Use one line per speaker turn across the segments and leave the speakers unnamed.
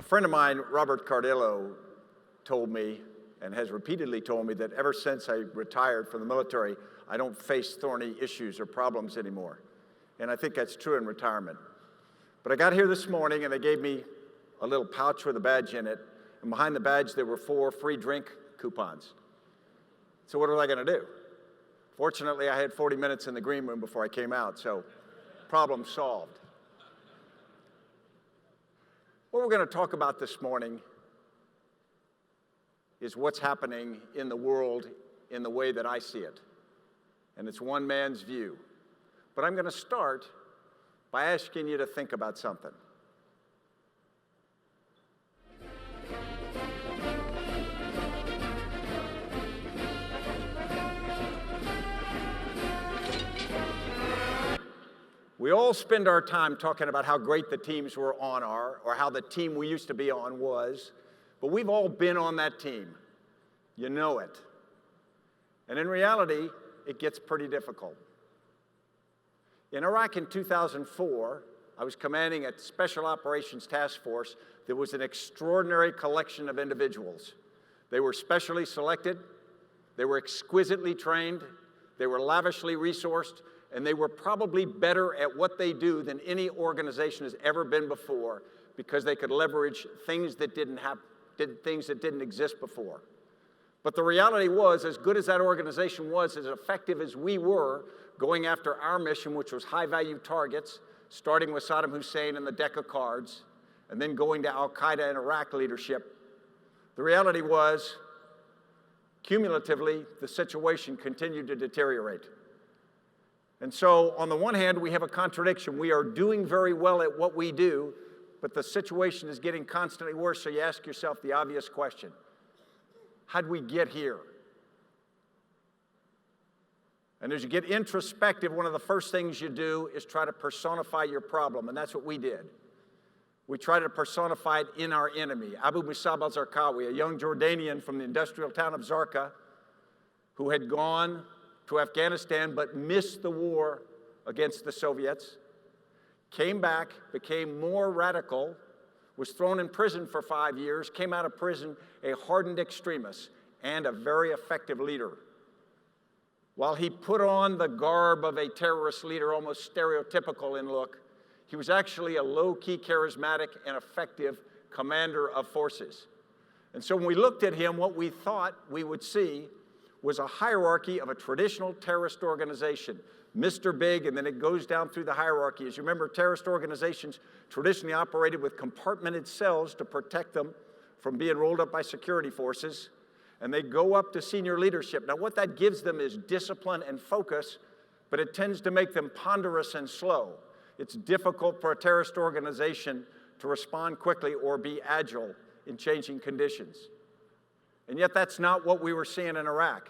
friend of mine, Robert Cardillo, told me, and has repeatedly told me, that ever since I retired from the military, I don't face thorny issues or problems anymore. And I think that's true in retirement. But I got here this morning and they gave me a little pouch with a badge in it, and behind the badge there were 4 free drink coupons. So what was I going to do? Fortunately, I had 40 minutes in the green room before I came out, so problem solved. What we're going to talk about this morning is what's happening in the world in the way that I see it. And it's one man's view. But I'm going to start by asking you to think about something. We all spend our time talking about how great the teams we're on are, or how the team we used to be on was, but we've all been on that team. You know it. And in reality, it gets pretty difficult. In Iraq in 2004, I was commanding a Special Operations Task Force that was an extraordinary collection of individuals. They were specially selected, they were exquisitely trained, they were lavishly resourced, and they were probably better at what they do than any organization has ever been before, because they could leverage things that didn't exist before. But the reality was, as good as that organization was, as effective as we were going after our mission, which was high-value targets, starting with Saddam Hussein and the deck of cards, and then going to al-Qaeda and Iraq leadership, the reality was, cumulatively, the situation continued to deteriorate. And so, on the one hand, we have a contradiction. We are doing very well at what we do, but the situation is getting constantly worse, so you ask yourself the obvious question: how'd we get here? And as you get introspective, one of the first things you do is try to personify your problem, and that's what we did. We tried to personify it in our enemy, Abu Musab al-Zarqawi, a young Jordanian from the industrial town of Zarqa, who had gone to Afghanistan but missed the war against the Soviets, came back, became more radical, was thrown in prison for 5 years, came out of prison a hardened extremist and a very effective leader. While he put on the garb of a terrorist leader, almost stereotypical in look, he was actually a low-key, charismatic, and effective commander of forces. And so when we looked at him, what we thought we would see was a hierarchy of a traditional terrorist organization. Mr. Big, and then it goes down through the hierarchy. As you remember, terrorist organizations traditionally operated with compartmented cells to protect them from being rolled up by security forces, and they go up to senior leadership. Now, what that gives them is discipline and focus, but it tends to make them ponderous and slow. It's difficult for a terrorist organization to respond quickly or be agile in changing conditions. And yet that's not what we were seeing in Iraq.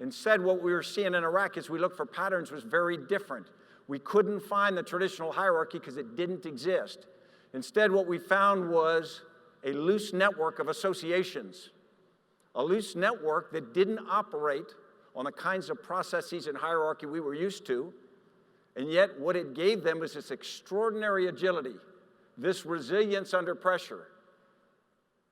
Instead, what we were seeing in Iraq as we looked for patterns was very different. We couldn't find the traditional hierarchy because it didn't exist. Instead, what we found was a loose network of associations, a loose network that didn't operate on the kinds of processes and hierarchy we were used to, and yet what it gave them was this extraordinary agility, this resilience under pressure.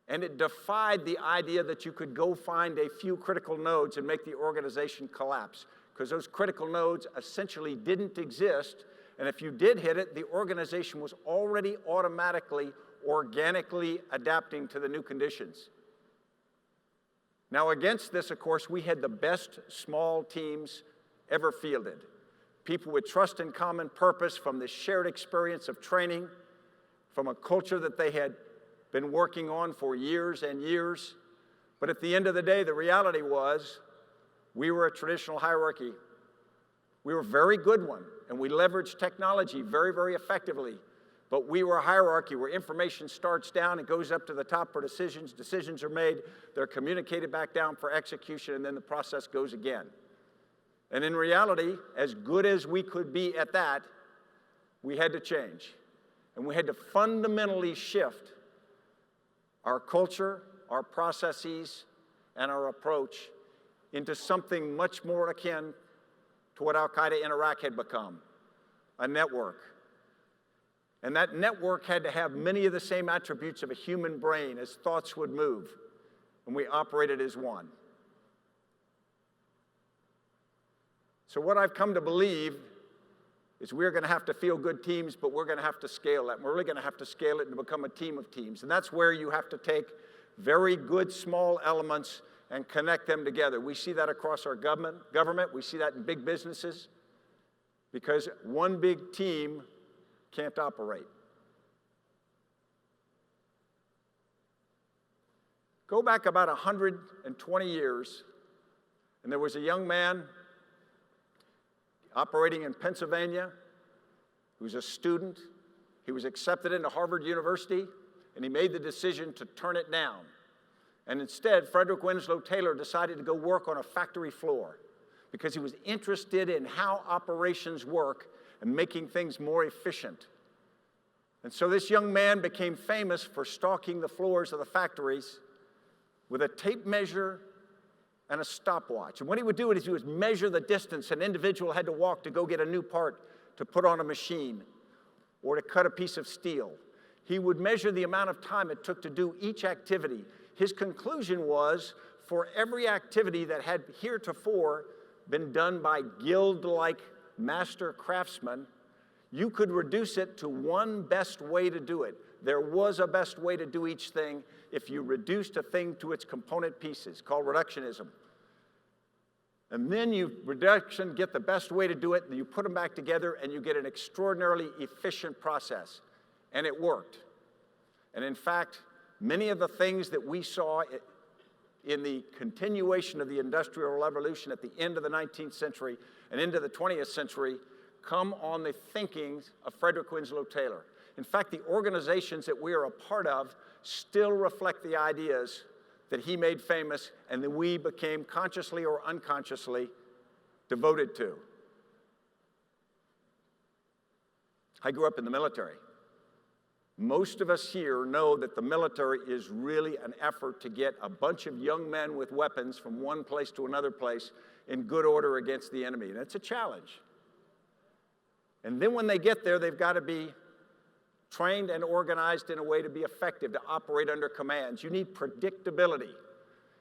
And it defied the idea that you could go find a few critical nodes and make the organization collapse, because those critical nodes essentially didn't exist, and if you did hit it, the organization was already automatically, organically adapting to the new conditions. Now, against this, of course, we had the best small teams ever fielded. People with trust and common purpose from the shared experience of training, from a culture that they had been working on for years and years. But at the end of the day, the reality was we were a traditional hierarchy. We were a very good one, and we leveraged technology very, very effectively. But we were a hierarchy where information starts down and goes up to the top for decisions. Decisions are made, they're communicated back down for execution, and then the process goes again. And in reality, as good as we could be at that, we had to change. And we had to fundamentally shift our culture, our processes, and our approach into something much more akin to what al-Qaeda in Iraq had become, a network. And that network had to have many of the same attributes of a human brain as thoughts would move. And we operated as one. So what I've come to believe is we're going to have to feel good teams, but we're going to have to scale that. We're really going to have to scale it to become a team of teams. And that's where you have to take very good small elements and connect them together. We see that across our government. We see that in big businesses, because one big team can't operate. Go back about 120 years, and there was a young man operating in Pennsylvania who was a student. He was accepted into Harvard University, and he made the decision to turn it down. And instead, Frederick Winslow Taylor decided to go work on a factory floor because he was interested in how operations work and making things more efficient. And so this young man became famous for stalking the floors of the factories with a tape measure and a stopwatch. And what he would do is he would measure the distance an individual had to walk to go get a new part to put on a machine or to cut a piece of steel. He would measure the amount of time it took to do each activity. His conclusion was, for every activity that had heretofore been done by guild-like master craftsmen, you could reduce it to one best way to do it. There was a best way to do each thing if you reduced a thing to its component pieces, called reductionism. And then you get the best way to do it, and you put them back together, and you get an extraordinarily efficient process. And it worked. And in fact, many of the things that we saw in the continuation of the Industrial Revolution at the end of the 19th century and into the 20th century come on the thinkings of Frederick Winslow Taylor. In fact, the organizations that we are a part of still reflect the ideas that he made famous and that we became consciously or unconsciously devoted to. I grew up in the military. Most of us here know that the military is really an effort to get a bunch of young men with weapons from one place to another place in good order against the enemy. And it's a challenge. And then when they get there, they've got to be trained and organized in a way to be effective, to operate under commands. You need predictability.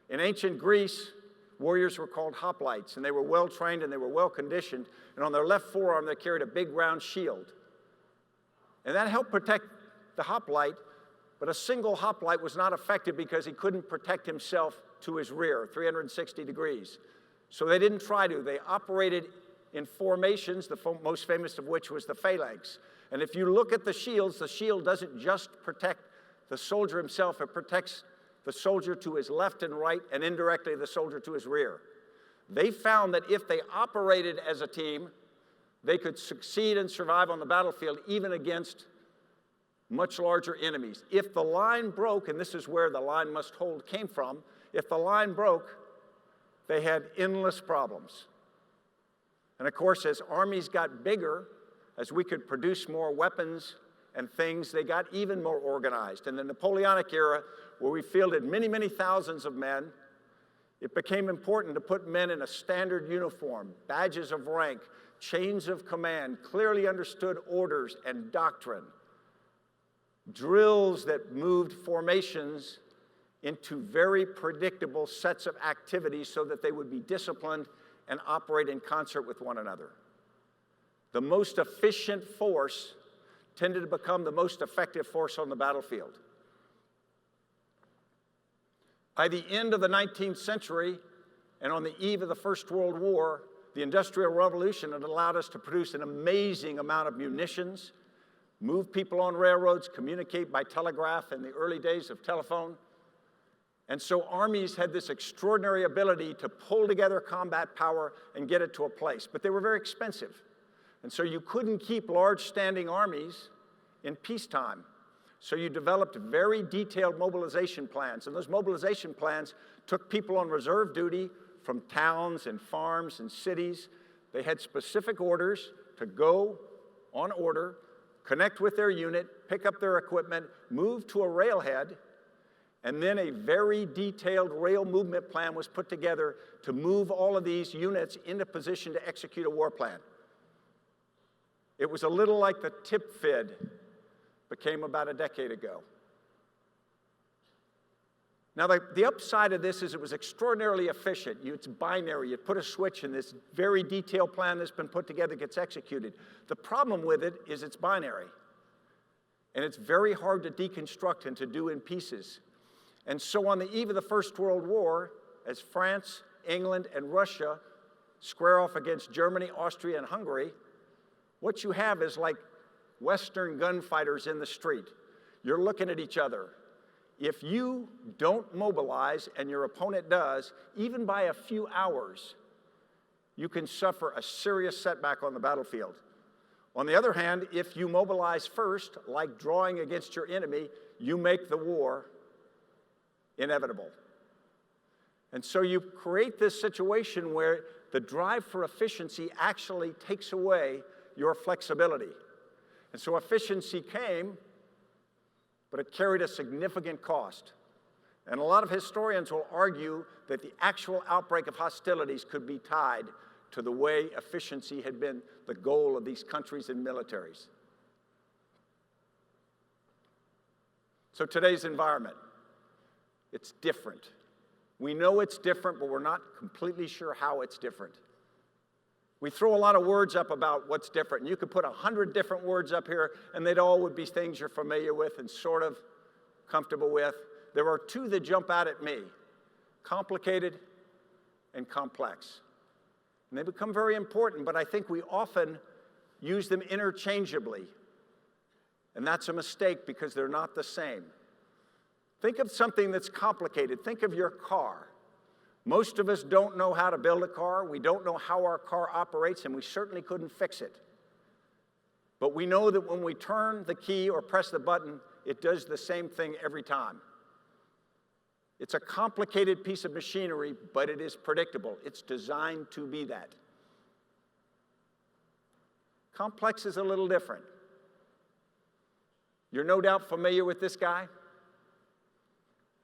In ancient Greece, warriors were called hoplites, and they were well trained and they were well conditioned. And on their left forearm, they carried a big round shield. And that helped protect the hoplite, but a single hoplite was not effective because he couldn't protect himself to his rear, 360 degrees. So they didn't try to. They operated in formations, the most famous of which was the phalanx. And if you look at the shield doesn't just protect the soldier himself, it protects the soldier to his left and right, and indirectly the soldier to his rear. They found that if they operated as a team, they could succeed and survive on the battlefield even against much larger enemies. If the line broke, and this is where the line must hold came from, if the line broke, they had endless problems. And of course, as armies got bigger, as we could produce more weapons and things, they got even more organized. In the Napoleonic era, where we fielded many, many thousands of men, it became important to put men in a standard uniform, badges of rank, chains of command, clearly understood orders and doctrine, drills that moved formations into very predictable sets of activities so that they would be disciplined and operate in concert with one another. The most efficient force tended to become the most effective force on the battlefield. By the end of the 19th century, and on the eve of the First World War, the Industrial Revolution had allowed us to produce an amazing amount of munitions, move people on railroads, communicate by telegraph in the early days of telephone. And so armies had this extraordinary ability to pull together combat power and get it to a place. But they were very expensive. And so you couldn't keep large standing armies in peacetime. So you developed very detailed mobilization plans. And those mobilization plans took people on reserve duty from towns and farms and cities. They had specific orders to go on order, connect with their unit, pick up their equipment, move to a railhead, and then a very detailed rail movement plan was put together to move all of these units into position to execute a war plan. It was a little like the tip fid but came about a decade ago. Now, the upside of this is it was extraordinarily efficient. It's binary. You put a switch and this very detailed plan that's been put together gets executed. The problem with it is it's binary. And it's very hard to deconstruct and to do in pieces. And so on the eve of the First World War, as France, England, and Russia square off against Germany, Austria, and Hungary, what you have is like Western gunfighters in the street. You're looking at each other. If you don't mobilize and your opponent does, even by a few hours, you can suffer a serious setback on the battlefield. On the other hand, if you mobilize first, like drawing against your enemy, you make the war inevitable. And so you create this situation where the drive for efficiency actually takes away your flexibility. And so efficiency came, but it carried a significant cost. And a lot of historians will argue that the actual outbreak of hostilities could be tied to the way efficiency had been the goal of these countries and militaries. So today's environment, it's different. We know it's different, but we're not completely sure how it's different. We throw a lot of words up about what's different. And you could put 100 different words up here, and they'd all would be things you're familiar with and sort of comfortable with. There are two that jump out at me: complicated and complex. And they become very important, but I think we often use them interchangeably. And that's a mistake because they're not the same. Think of something that's complicated. Think of your car. Most of us don't know how to build a car. We don't know how our car operates, and we certainly couldn't fix it. But we know that when we turn the key or press the button, it does the same thing every time. It's a complicated piece of machinery, but it is predictable. It's designed to be that. Complex is a little different. You're no doubt familiar with this guy.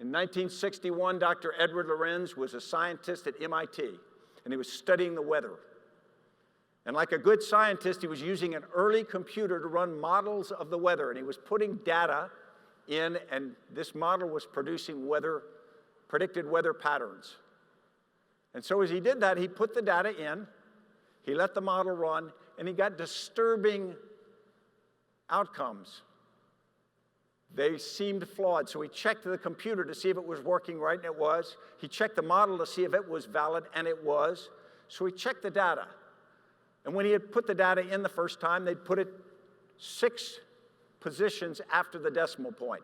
In 1961, Dr. Edward Lorenz was a scientist at MIT, and he was studying the weather. And like a good scientist, he was using an early computer to run models of the weather, and he was putting data in, and this model was producing predicted weather patterns. And so as he did that, he put the data in, he let the model run, and he got disturbing outcomes. They seemed flawed, so he checked the computer to see if it was working right, and it was. He checked the model to see if it was valid, and it was. So he checked the data. And when he had put the data in the first time, they'd put it 6 positions after the decimal point.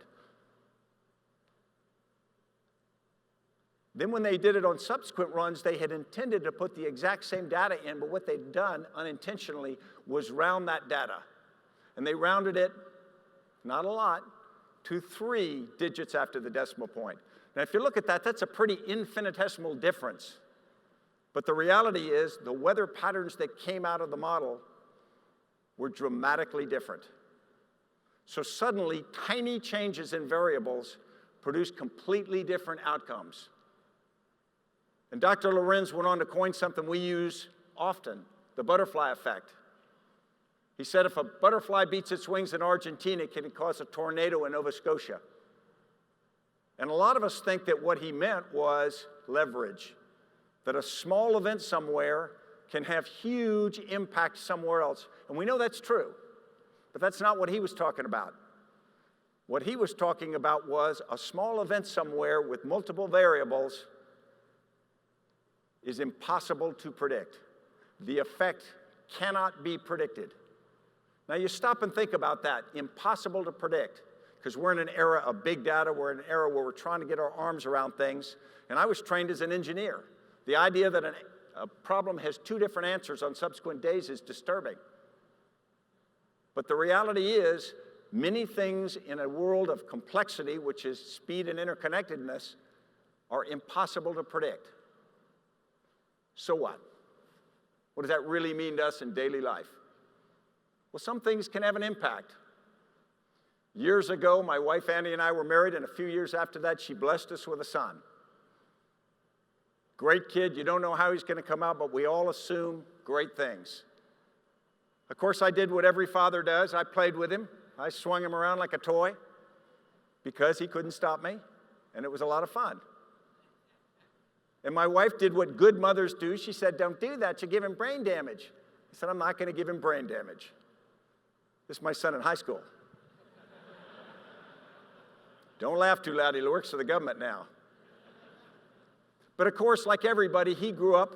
Then when they did it on subsequent runs, they had intended to put the exact same data in, but what they'd done unintentionally was round that data. And they rounded it, not a lot, to 3 digits after the decimal point. Now, if you look at that, that's a pretty infinitesimal difference. But the reality is the weather patterns that came out of the model were dramatically different. So suddenly, tiny changes in variables produced completely different outcomes. And Dr. Lorenz went on to coin something we use often, the butterfly effect. He said if a butterfly beats its wings in Argentina, it can cause a tornado in Nova Scotia. And a lot of us think that what he meant was leverage, that a small event somewhere can have huge impact somewhere else. And we know that's true, but that's not what he was talking about. What he was talking about was a small event somewhere with multiple variables is impossible to predict. The effect cannot be predicted. Now you stop and think about that. Impossible to predict, because we're in an era of big data. We're in an era where we're trying to get our arms around things. And I was trained as an engineer. The idea that a problem has 2 different answers on subsequent days is disturbing. But the reality is, many things in a world of complexity, which is speed and interconnectedness, are impossible to predict. So what? What does that really mean to us in daily life? Well, some things can have an impact. Years ago, my wife Annie and I were married, and a few years after that, she blessed us with a son. Great kid, you don't know how he's going to come out, but we all assume great things. Of course, I did what every father does. I played with him. I swung him around like a toy because he couldn't stop me, and it was a lot of fun. And my wife did what good mothers do. She said, don't do that, you give him brain damage. I said, I'm not going to give him brain damage. This is my son in high school. Don't laugh too loud, he works for the government now. But of course, like everybody, he grew up,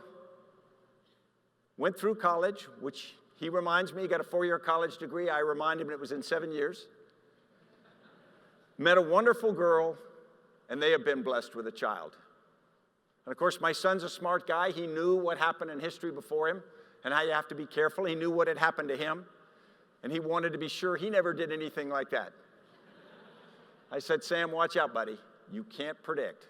went through college, which he reminds me, he got a 4-year college degree. I remind him it was in 7 years. Met a wonderful girl, and they have been blessed with a child. And of course, my son's a smart guy. He knew what happened in history before him and how you have to be careful. He knew what had happened to him, and he wanted to be sure he never did anything like that. I said, Sam, watch out, buddy. You can't predict.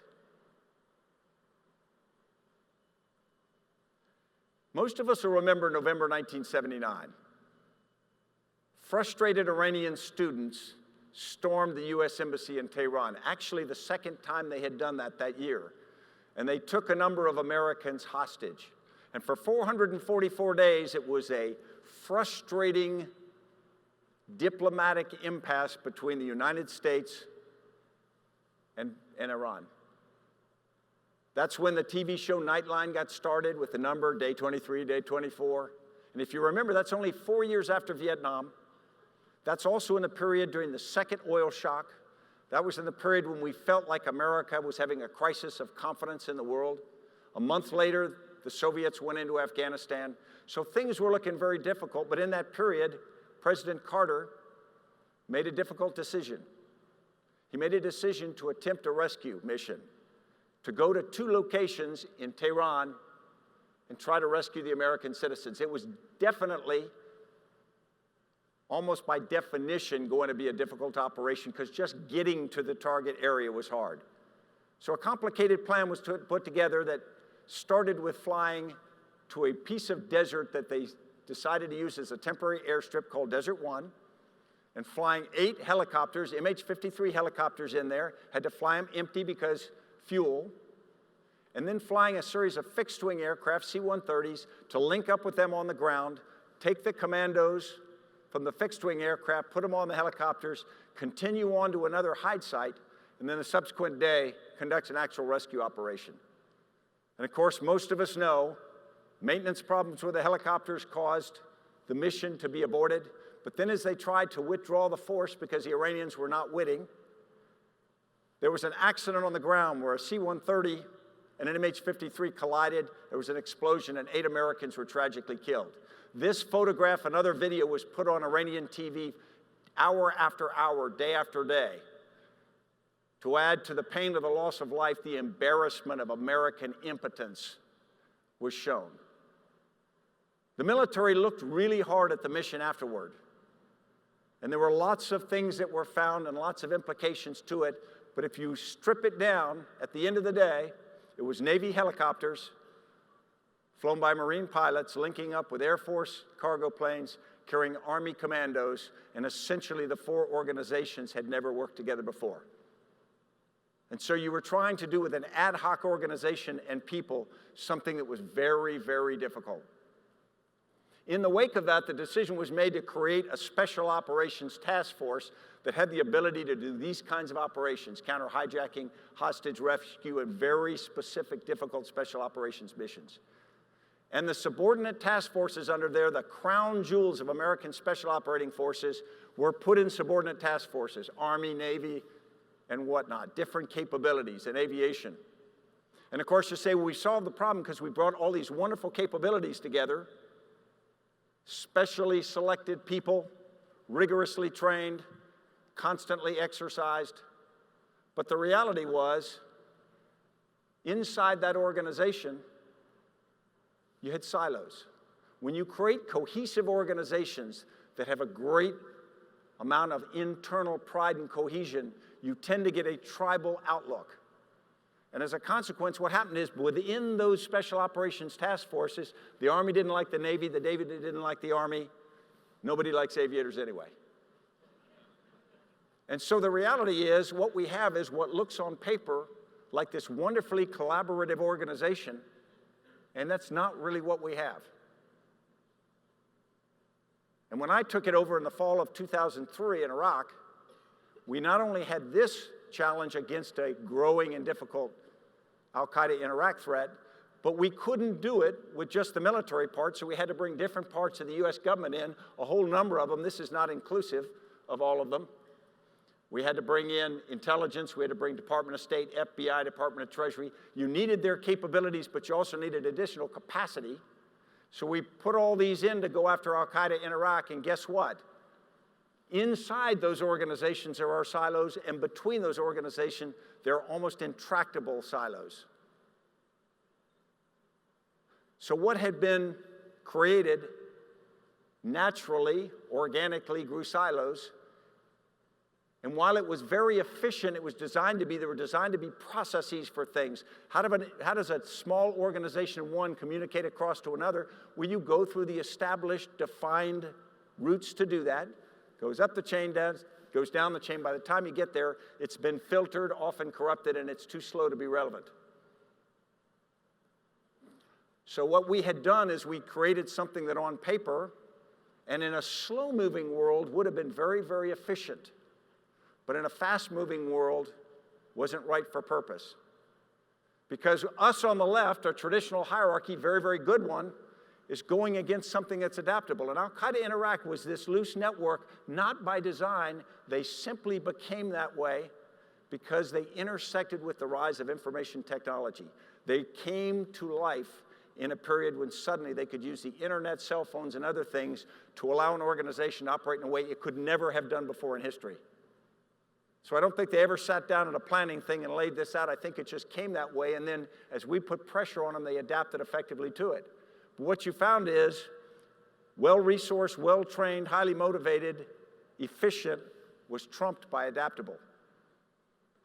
Most of us will remember November 1979. Frustrated Iranian students stormed the U.S. Embassy in Tehran, actually the second time they had done that year. And they took a number of Americans hostage. And for 444 days, it was a frustrating diplomatic impasse between the United States and Iran. That's when the TV show Nightline got started with the number day 23, day 24. And if you remember, that's only 4 years after Vietnam. That's also in the period during the second oil shock. That was in the period when we felt like America was having a crisis of confidence in the world. A month later, the Soviets went into Afghanistan. So things were looking very difficult, but in that period, President Carter made a difficult decision. He made a decision to attempt a rescue mission, to go to 2 locations in Tehran and try to rescue the American citizens. It was definitely, almost by definition, going to be a difficult operation because just getting to the target area was hard. So a complicated plan was put together that started with flying to a piece of desert that they decided to use as a temporary airstrip called Desert One, and flying 8 helicopters, MH-53 helicopters in there, had to fly them empty because fuel, and then flying a series of fixed-wing aircraft, C-130s, to link up with them on the ground, take the commandos from the fixed-wing aircraft, put them on the helicopters, continue on to another hide site, and then the subsequent day conducts an actual rescue operation. And of course, most of us know maintenance problems with the helicopters caused the mission to be aborted. But then as they tried to withdraw the force because the Iranians were not witting, there was an accident on the ground where a C-130 and an MH-53 collided. There was an explosion, and 8 Americans were tragically killed. This photograph and other video was put on Iranian TV hour after hour, day after day. To add to the pain of the loss of life, the embarrassment of American impotence was shown. The military looked really hard at the mission afterward. And there were lots of things that were found and lots of implications to it. But if you strip it down, at the end of the day, it was Navy helicopters flown by Marine pilots linking up with Air Force cargo planes carrying Army commandos, and essentially the 4 organizations had never worked together before. And so you were trying to do with an ad hoc organization and people something that was very, very difficult. In the wake of that, the decision was made to create a special operations task force that had the ability to do these kinds of operations, counter-hijacking, hostage rescue, and very specific, difficult special operations missions. And the subordinate task forces under there, the crown jewels of American Special Operating Forces, were put in subordinate task forces, Army, Navy, and whatnot, different capabilities in aviation. And of course, you say, well, we solved the problem because we brought all these wonderful capabilities together, specially selected people, rigorously trained, constantly exercised. But the reality was, inside that organization, you had silos. When you create cohesive organizations that have a great amount of internal pride and cohesion, you tend to get a tribal outlook. And as a consequence, what happened is within those special operations task forces, the Army didn't like the Navy didn't like the Army. Nobody likes aviators anyway. And so the reality is what we have is what looks on paper like this wonderfully collaborative organization, and that's not really what we have. And when I took it over in the fall of 2003 in Iraq, we not only had this challenge against a growing and difficult al-Qaeda in Iraq threat, but we couldn't do it with just the military part, so we had to bring different parts of the U.S. government in, a whole number of them. This is not inclusive of all of them. We had to bring in intelligence, we had to bring Department of State, FBI, Department of Treasury. You needed their capabilities, but you also needed additional capacity. So we put all these in to go after al-Qaeda in Iraq, and guess what? Inside those organizations there are silos, and between those organizations there are almost intractable silos. So what had been created naturally, organically grew silos. And while it was very efficient, it was designed to be, there were designed to be processes for things. How does a small organization, one, communicate across to another? Well, you go through the established, defined routes to do that. Goes up the chain, goes down the chain. By the time you get there, it's been filtered, often corrupted, and it's too slow to be relevant. So what we had done is we created something that on paper and in a slow-moving world would have been very, very efficient. But in a fast-moving world, wasn't right for purpose. Because us on the left, our traditional hierarchy, very, very good one, is going against something that's adaptable. And al-Qaeda in Iraq was this loose network, not by design. They simply became that way because they intersected with the rise of information technology. They came to life in a period when suddenly they could use the internet, cell phones, and other things to allow an organization to operate in a way it could never have done before in history. So I don't think they ever sat down at a planning thing and laid this out. I think it just came that way, and then as we put pressure on them, they adapted effectively to it. But what you found is well-resourced, well-trained, highly motivated, efficient was trumped by adaptable.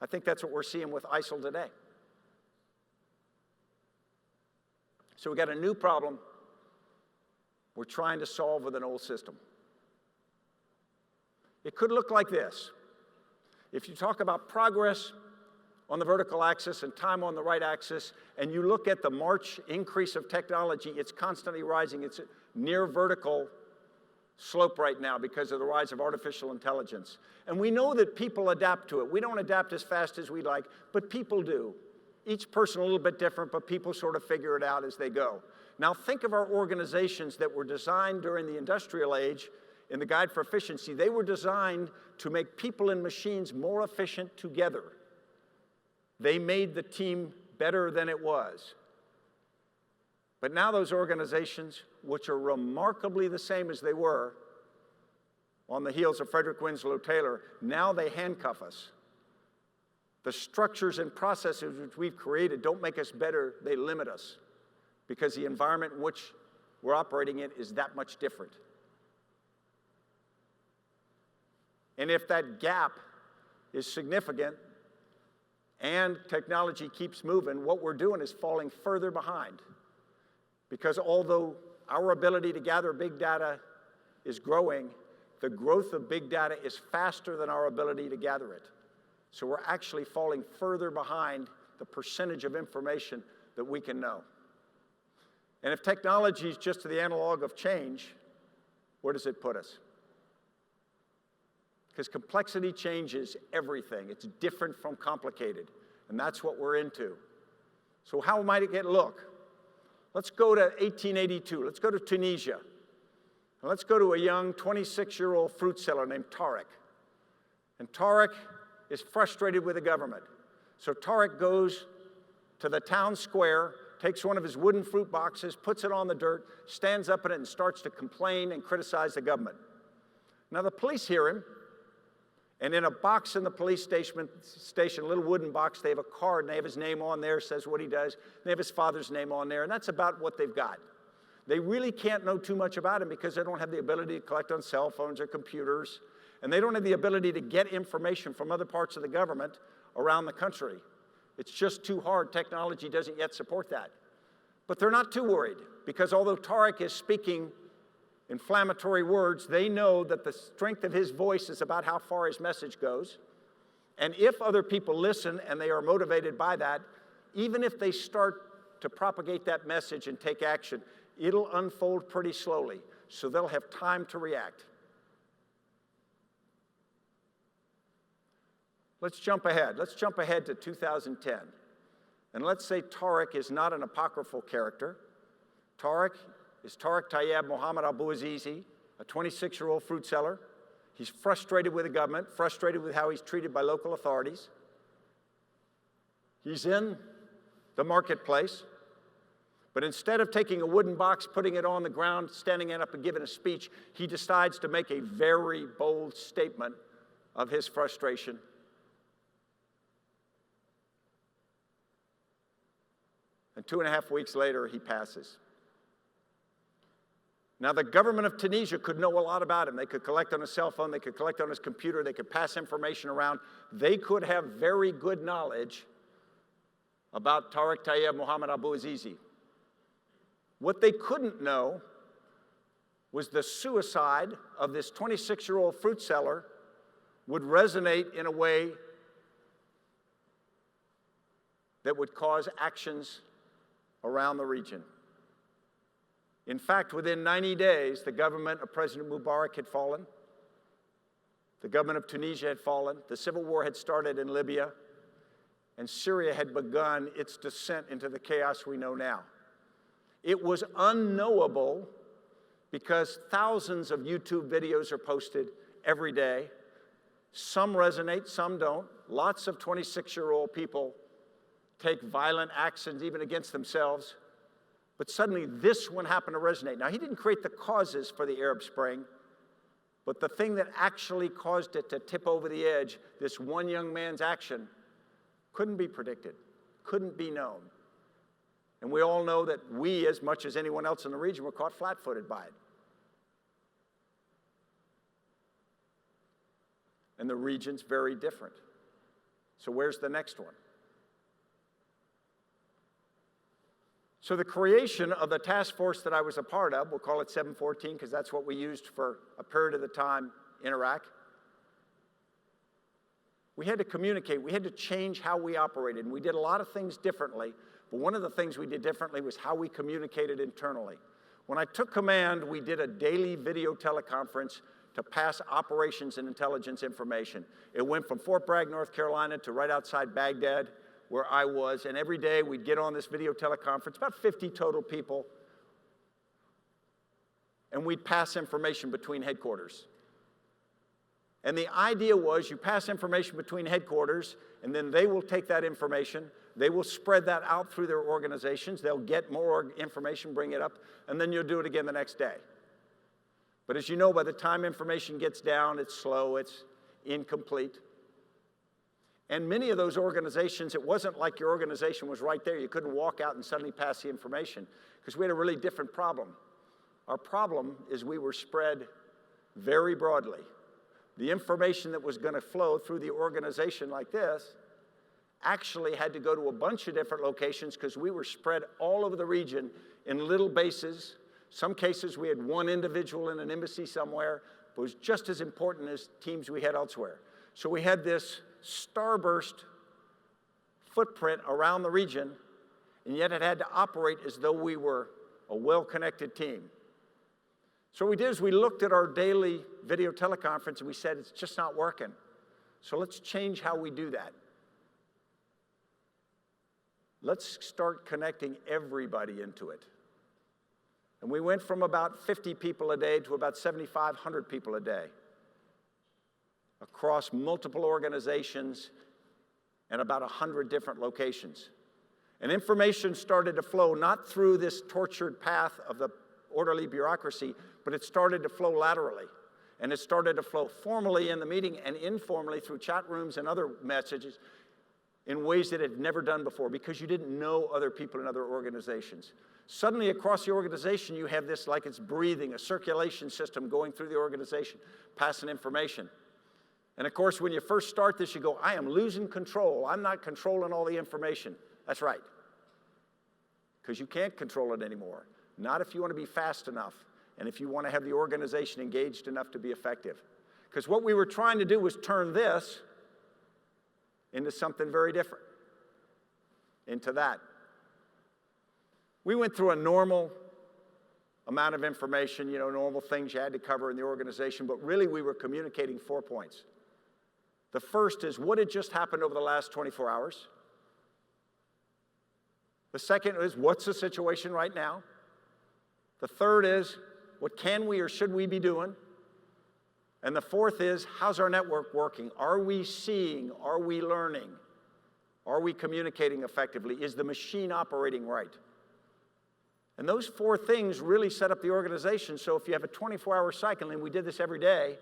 I think that's what we're seeing with ISIL today. So we got a new problem we're trying to solve with an old system. It could look like this. If you talk about progress on the vertical axis and time on the right axis, and you look at the march increase of technology, it's constantly rising. It's a near vertical slope right now because of the rise of artificial intelligence. And we know that people adapt to it. We don't adapt as fast as we'd like, but people do. Each person a little bit different, but people sort of figure it out as they go. Now think of our organizations that were designed during the industrial age in the Guide for Efficiency. They were designed to make people and machines more efficient together. They made the team better than it was. But now those organizations, which are remarkably the same as they were on the heels of Frederick Winslow Taylor, now they handcuff us. The structures and processes which we've created don't make us better, they limit us, because the environment in which we're operating in is that much different. And if that gap is significant and technology keeps moving, what we're doing is falling further behind. Because although our ability to gather big data is growing, the growth of big data is faster than our ability to gather it. So we're actually falling further behind the percentage of information that we can know. And if technology is just the analog of change, where does it put us? Because complexity changes everything. It's different from complicated. And that's what we're into. So how might it look? Let's go to 1882. Let's go to Tunisia. And let's go to a young 26-year-old fruit seller named Tariq. And Tariq is frustrated with the government. So Tariq goes to the town square, takes one of his wooden fruit boxes, puts it on the dirt, stands up in it, and starts to complain and criticize the government. Now the police hear him, and in a box in the police station, a little wooden box, they have a card, and they have his name on there, says what he does. They have his father's name on there, and that's about what they've got. They really can't know too much about him because they don't have the ability to collect on cell phones or computers, and they don't have the ability to get information from other parts of the government around the country. It's just too hard. Technology doesn't yet support that. But they're not too worried, because although Tariq is speaking inflammatory words, they know that the strength of his voice is about how far his message goes. And if other people listen and they are motivated by that, even if they start to propagate that message and take action, it'll unfold pretty slowly. so they'll have time to react. Let's jump ahead. Let's jump ahead to 2010. And let's say Tariq is not an apocryphal character. Tariq is Tariq Tayyab Mohammed Abu-Azizi, a 26-year-old fruit seller. He's frustrated with the government, frustrated with how he's treated by local authorities. He's in the marketplace, but instead of taking a wooden box, putting it on the ground, standing up and giving a speech, he decides to make a very bold statement of his frustration. And 2.5 weeks later, he passes. Now, the government of Tunisia could know a lot about him. They could collect on his cell phone, they could collect on his computer, they could pass information around. They could have very good knowledge about Tariq Tayyab Mohammed Abu-Azizi. What they couldn't know was the suicide of this 26-year-old fruit seller would resonate in a way that would cause actions around the region. In fact, within 90 days, the government of President Mubarak had fallen. The government of Tunisia had fallen. The civil war had started in Libya. And Syria had begun its descent into the chaos we know now. It was unknowable because thousands of YouTube videos are posted every day. Some resonate, some don't. Lots of 26-year-old people take violent actions even against themselves. But suddenly this one happened to resonate. Now, he didn't create the causes for the Arab Spring, but the thing that actually caused it to tip over the edge, this one young man's action, couldn't be predicted, couldn't be known. And we all know that we, as much as anyone else in the region, were caught flat-footed by it. And the region's very different. So where's the next one? So the creation of the task force that I was a part of, we'll call it 714 because that's what we used for a period of the time in Iraq. We had to communicate. We had to change how we operated. And we did a lot of things differently. But one of the things we did differently was how we communicated internally. When I took command, we did a daily video teleconference to pass operations and intelligence information. It went from Fort Bragg, North Carolina to right outside Baghdad, where I was, and every day we'd get on this video teleconference, about 50 total people, and we'd pass information between headquarters. And the idea was you pass information between headquarters, and then they will take that information, they will spread that out through their organizations, they'll get more information, bring it up, and then you'll do it again the next day. But as you know, by the time information gets down, it's slow, it's incomplete. And many of those organizations, it wasn't like your organization was right there. You couldn't walk out and suddenly pass the information because we had a really different problem. Our problem is we were spread very broadly. The information that was going to flow through the organization like this actually had to go to a bunch of different locations because we were spread all over the region in little bases. Some cases we had one individual in an embassy somewhere, but it was just as important as teams we had elsewhere. So we had this starburst footprint around the region, and yet it had to operate as though we were a well-connected team. So what we did is we looked at our daily video teleconference and we said, it's just not working. So let's change how we do that. Let's start connecting everybody into it. And we went from about 50 people a day to about 7,500 people a day, across multiple organizations and about 100 different locations. And information started to flow not through this tortured path of the orderly bureaucracy, but it started to flow laterally. And it started to flow formally in the meeting and informally through chat rooms and other messages in ways that it had never done before because you didn't know other people in other organizations. Suddenly across the organization you have this like it's breathing, a circulation system going through the organization, passing information. And of course, when you first start this, you go, I am losing control. I'm not controlling all the information. That's right. Because you can't control it anymore. Not if you want to be fast enough and if you want to have the organization engaged enough to be effective. Because what we were trying to do was turn this into something very different, into that. We went through a normal amount of information, normal things you had to cover in the organization, but really we were communicating 4 points. The first is, what had just happened over the last 24 hours? The second is, what's the situation right now? The third is, what can we or should we be doing? And the fourth is, how's our network working? Are we seeing? Are we learning? Are we communicating effectively? Is the machine operating right? And those 4 things really set up the organization. So if you have a 24-hour cycle, and we did this every day,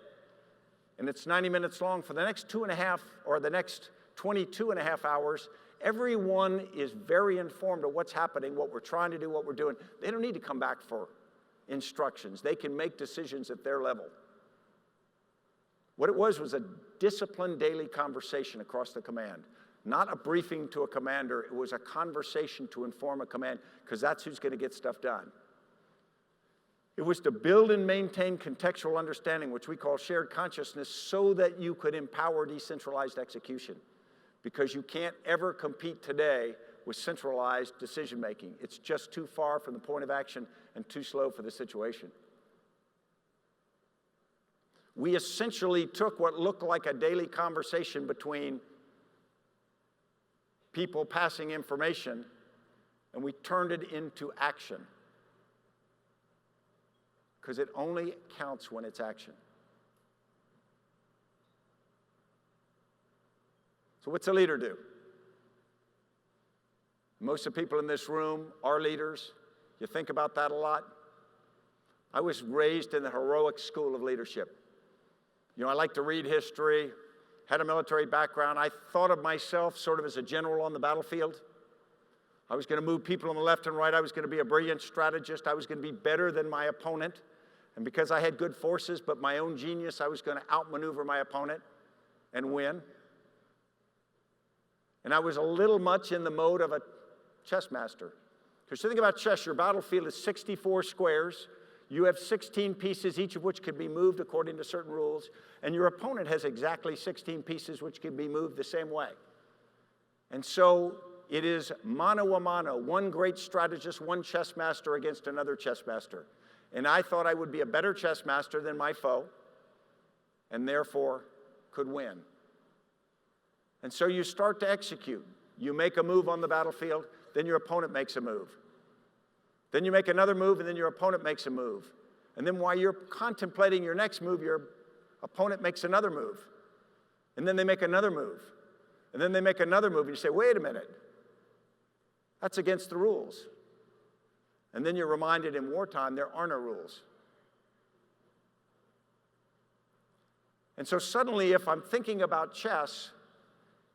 and it's 90 minutes long, for the next 2.5 or the next 22.5 hours, everyone is very informed of what's happening, what we're trying to do, what we're doing. They don't need to come back for instructions. They can make decisions at their level. What it was a disciplined daily conversation across the command. Not a briefing to a commander. It was a conversation to inform a command, because that's who's going to get stuff done. It was to build and maintain contextual understanding, which we call shared consciousness, so that you could empower decentralized execution. Because you can't ever compete today with centralized decision-making. It's just too far from the point of action and too slow for the situation. We essentially took what looked like a daily conversation between people passing information, and we turned it into action. Because it only counts when it's action. So what's a leader do? Most of the people in this room are leaders. You think about that a lot. I was raised in the heroic school of leadership. I like to read history, had a military background. I thought of myself sort of as a general on the battlefield. I was going to move people on the left and right. I was going to be a brilliant strategist. I was going to be better than my opponent. And because I had good forces but my own genius, I was going to outmaneuver my opponent and win. And I was a little much in the mode of a chess master. Because you think about chess, your battlefield is 64 squares. You have 16 pieces, each of which can be moved according to certain rules. And your opponent has exactly 16 pieces which can be moved the same way. And so it is mano a mano, one great strategist, one chess master against another chess master. And I thought I would be a better chess master than my foe, and therefore could win. And so you start to execute. You make a move on the battlefield, then your opponent makes a move. Then you make another move, and then your opponent makes a move. And then while you're contemplating your next move, your opponent makes another move. And then they make another move. And then they make another move, and you say, wait a minute. That's against the rules. And then you're reminded in wartime there are no rules. And so suddenly, if I'm thinking about chess,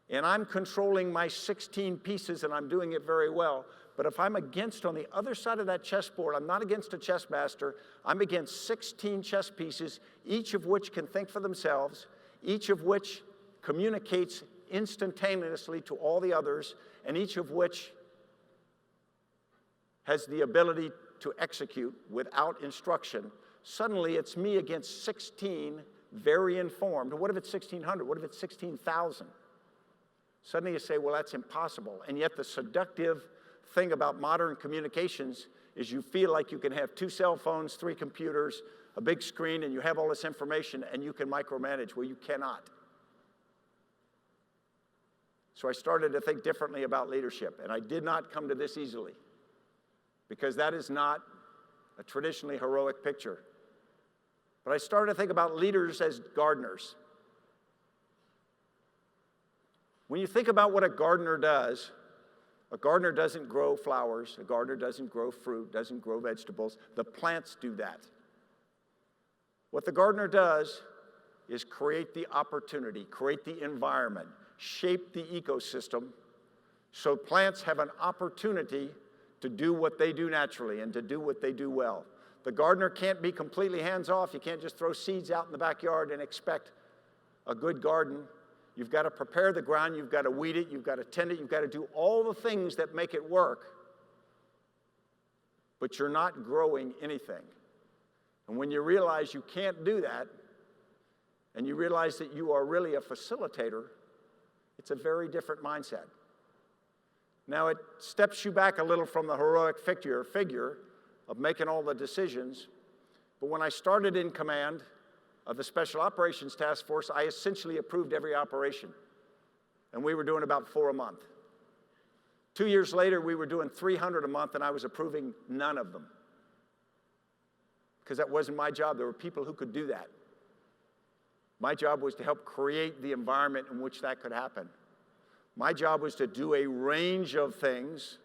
and I'm controlling my 16 pieces, and I'm doing it very well, but if I'm against, on the other side of that chessboard, I'm not against a chess master, I'm against 16 chess pieces, each of which can think for themselves, each of which communicates instantaneously to all the others, and each of which has the ability to execute without instruction. Suddenly, it's me against 16 very informed. What if it's 1,600? What if it's 16,000? Suddenly you say, well, that's impossible. And yet the seductive thing about modern communications is you feel like you can have 2 cell phones, 3 computers, a big screen, and you have all this information, and you can micromanage. Well, you cannot. So I started to think differently about leadership, and I did not come to this easily, because that is not a traditionally heroic picture. But I started to think about leaders as gardeners. When you think about what a gardener doesn't grow flowers, a gardener doesn't grow fruit, doesn't grow vegetables. The plants do that. What the gardener does is create the opportunity, create the environment, shape the ecosystem so plants have an opportunity to do what they do naturally and to do what they do well. The gardener can't be completely hands-off. You can't just throw seeds out in the backyard and expect a good garden. You've got to prepare the ground, you've got to weed it, you've got to tend it, you've got to do all the things that make it work, but you're not growing anything. And when you realize you can't do that, and you realize that you are really a facilitator, it's a very different mindset. Now, it steps you back a little from the heroic figure of making all the decisions. But when I started in command of the Special Operations Task Force, I essentially approved every operation. And we were doing about 4 a month. 2 years later, we were doing 300 a month, and I was approving none of them. Because that wasn't my job. There were people who could do that. My job was to help create the environment in which that could happen. My job was to do a range of things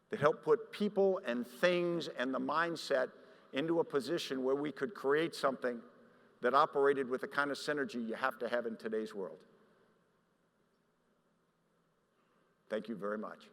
that help put people and things and the mindset into a position where we could create something that operated with the kind of synergy you have to have in today's world. Thank you very much.